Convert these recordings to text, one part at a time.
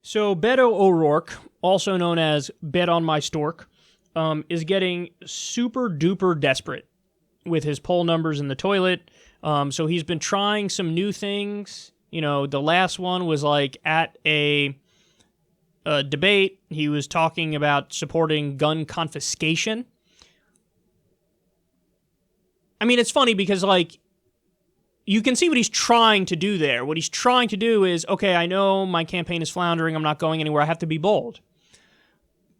So Beto O'Rourke, also known as Bet on My Stork, is getting super duper desperate with his poll numbers in the toilet. So he's been trying some new things. You know, the last one was like at a debate. He was talking about supporting gun confiscation. I mean, it's funny because, like, you can see what he's trying to do there. What he's trying to do is, okay, I know my campaign is floundering. I'm not going anywhere. I have to be bold.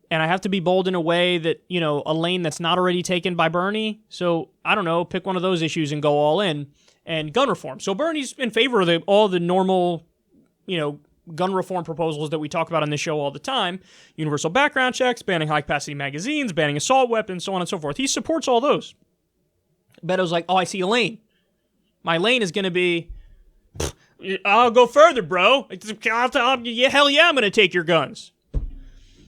And I have to be bold in a way that, you know, a lane that's not already taken by Bernie. So, I don't know, pick one of those issues and go all in. And gun reform. So Bernie's in favor of all the normal, you know, gun reform proposals that we talk about on this show all the time. Universal background checks, banning high-capacity magazines, banning assault weapons, so on and so forth. He supports all those. Beto's like, oh, I see a lane. My lane is going to be, I'll go further, bro. Hell yeah, I'm going to take your guns.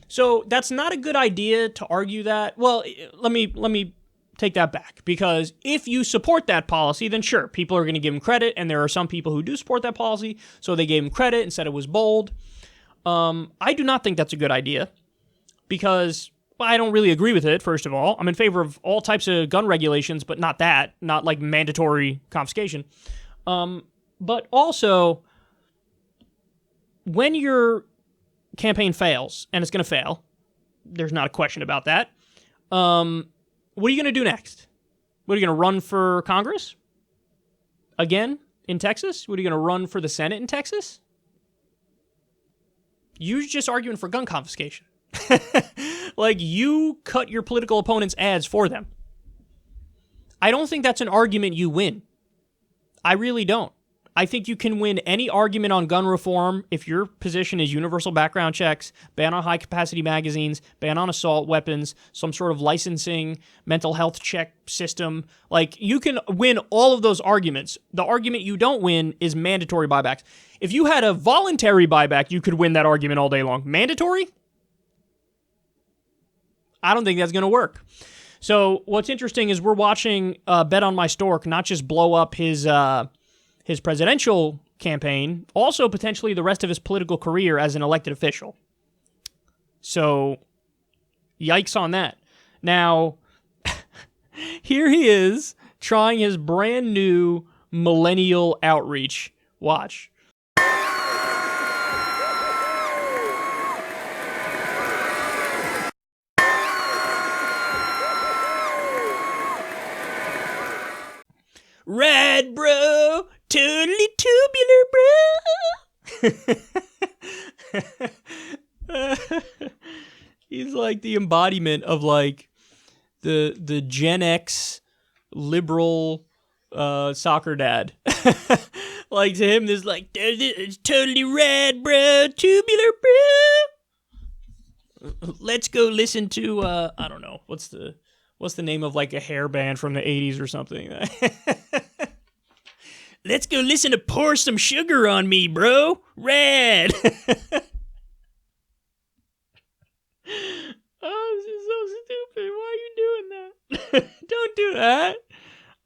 So that's not a good idea to argue that. Well, let me take that back. Because if you support that policy, then sure, people are going to give him credit. And there are some people who do support that policy, so they gave him credit and said it was bold. I do not think that's a good idea. Because I don't really agree with it, first of all. I'm in favor of all types of gun regulations, but not that. Not like mandatory confiscation. But also, when your campaign fails, and it's going to fail, there's not a question about that, what are you going to do next? What are you going to run for Congress? Again, in Texas? What are you going to run for the Senate in Texas? You're just arguing for gun confiscation. Like, you cut your political opponent's ads for them. I don't think that's an argument you win. I really don't. I think you can win any argument on gun reform if your position is universal background checks, ban on high-capacity magazines, ban on assault weapons, some sort of licensing, mental health check system. Like, you can win all of those arguments. The argument you don't win is mandatory buybacks. If you had a voluntary buyback, you could win that argument all day long. Mandatory? I don't think that's going to work. So what's interesting is we're watching Bet on My Stork not just blow up his presidential campaign, also potentially the rest of his political career as an elected official. So, yikes on that. Now, here he is trying his brand new millennial outreach. Watch. Rad, bro. Totally tubular, bro. He's like the embodiment of like the Gen X liberal soccer dad. Like, to him, this like, it's totally rad, bro. Tubular, bro. Let's go listen to I don't know, what's the name of like a hair band from the 80s or something? Let's go listen to Pour Some Sugar on Me, bro. Rad. Oh, this is so stupid. Why are you doing that? Don't do that.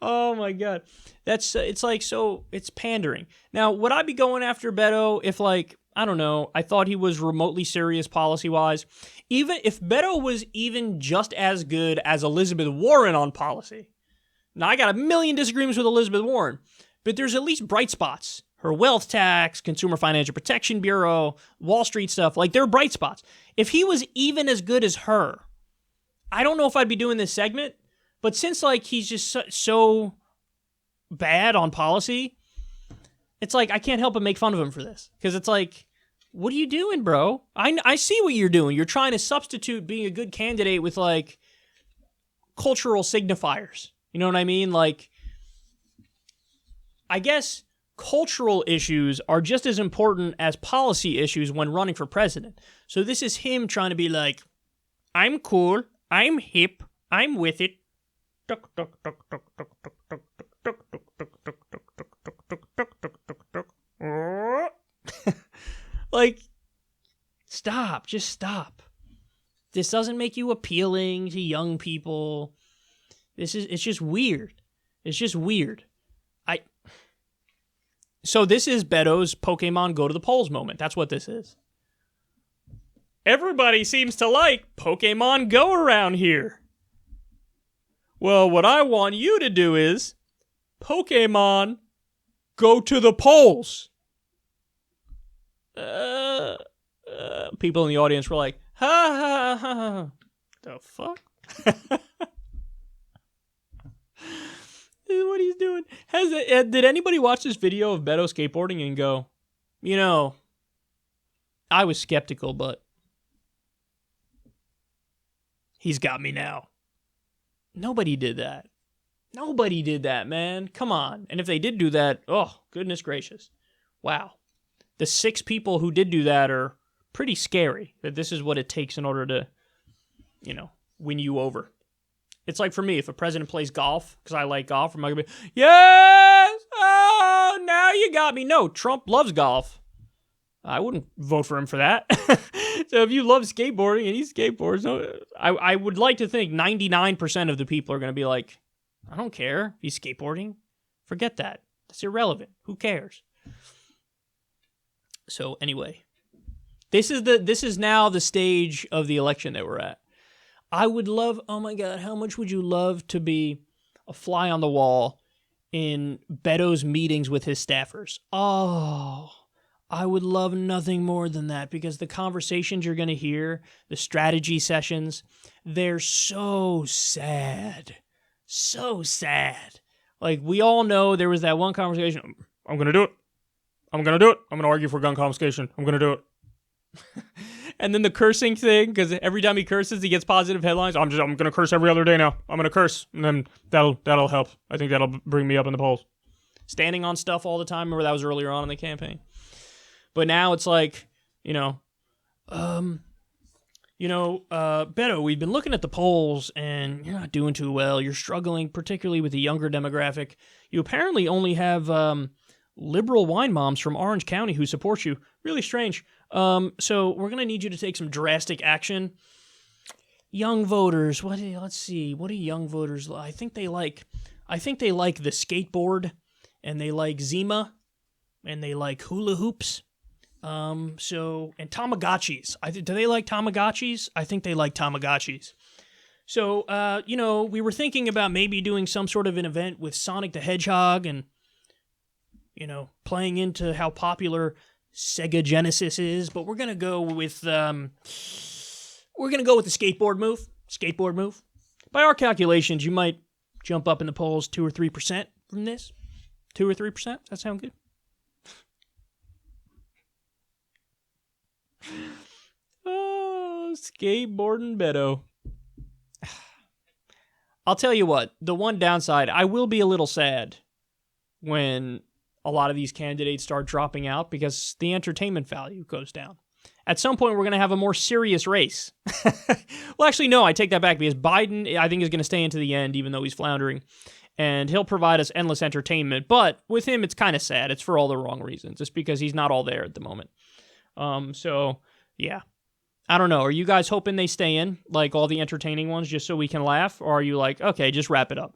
Oh my God. It's like, so it's pandering. Now, would I be going after Beto if, like, I don't know, I thought he was remotely serious policy-wise? Even if Beto was even just as good as Elizabeth Warren on policy. Now, I got a million disagreements with Elizabeth Warren, but there's at least bright spots. Her wealth tax, Consumer Financial Protection Bureau, Wall Street stuff, like, they're bright spots. If he was even as good as her, I don't know if I'd be doing this segment, but since, like, he's just so bad on policy, it's like, I can't help but make fun of him for this. Because it's like, what are you doing, bro? I see what you're doing. You're trying to substitute being a good candidate with, like, cultural signifiers. You know what I mean? Like, I guess cultural issues are just as important as policy issues when running for president. So this is him trying to be like, I'm cool, I'm hip, I'm with it. Like, stop, just stop. This doesn't make you appealing to young people. It's just weird. It's just weird. So this is Beto's Pokemon go to the polls moment. That's what this is. everybody seems to like Pokemon Go around here. Well, what I want you to do is Pokemon Go to the polls. People in the audience were like, ha ha ha ha. The fuck? This is what he's doing. Did anybody watch this video of Beto skateboarding and go, I was skeptical, but he's got me now. Nobody did that. Nobody did that, man. Come on. And if they did do that, oh, goodness gracious. Wow. The 6 people who did do that are pretty scary, that this is what it takes in order to, win you over. It's like for me, if a president plays golf, because I like golf, I'm not going to be, yes, oh, now you got me. No, Trump loves golf. I wouldn't vote for him for that. So if you love skateboarding and he skateboards, I would like to think 99% of the people are going to be like, I don't care if he's skateboarding. Forget that. That's irrelevant. Who cares? So anyway, this is now the stage of the election that we're at. I would love, oh my God, how much would you love to be a fly on the wall in Beto's meetings with his staffers? Oh, I would love nothing more than that, because the conversations you're going to hear, the strategy sessions, they're so sad. So sad. Like, we all know there was that one conversation, I'm going to do it. I'm going to do it. I'm going to argue for gun confiscation. I'm going to do it. And then the cursing thing, because every time he curses, he gets positive headlines. I'm going to curse every other day now. I'm going to curse, and then that'll help. I think that'll bring me up in the polls. Standing on stuff all the time. Remember, that was earlier on in the campaign. But now it's like, Beto, we've been looking at the polls, and you're not doing too well. You're struggling, particularly with the younger demographic. You apparently only have liberal wine moms from Orange County who support you. Really strange. So we're going to need you to take some drastic action. Young voters, let's see. What do young voters like? I think they like the skateboard, and they like Zima, and they like hula hoops. And Tamagotchis. Do they like Tamagotchis? I think they like Tamagotchis. So, we were thinking about maybe doing some sort of an event with Sonic the Hedgehog and, playing into how popular Sega Genesis is, but we're going to go with the skateboard move. By our calculations, you might jump up in the polls 2 or 3% from this. 2 or 3%? Does that sound good? Oh, skateboarding Beto. I'll tell you what, the one downside, I will be a little sad when a lot of these candidates start dropping out, because the entertainment value goes down. At some point, we're going to have a more serious race. Well, actually, no, I take that back, because Biden, I think, is going to stay into the end, even though he's floundering. And he'll provide us endless entertainment. But with him, it's kind of sad. It's for all the wrong reasons. It's because he's not all there at the moment. So, yeah. I don't know. Are you guys hoping they stay in, like all the entertaining ones, just so we can laugh? Or are you like, okay, just wrap it up?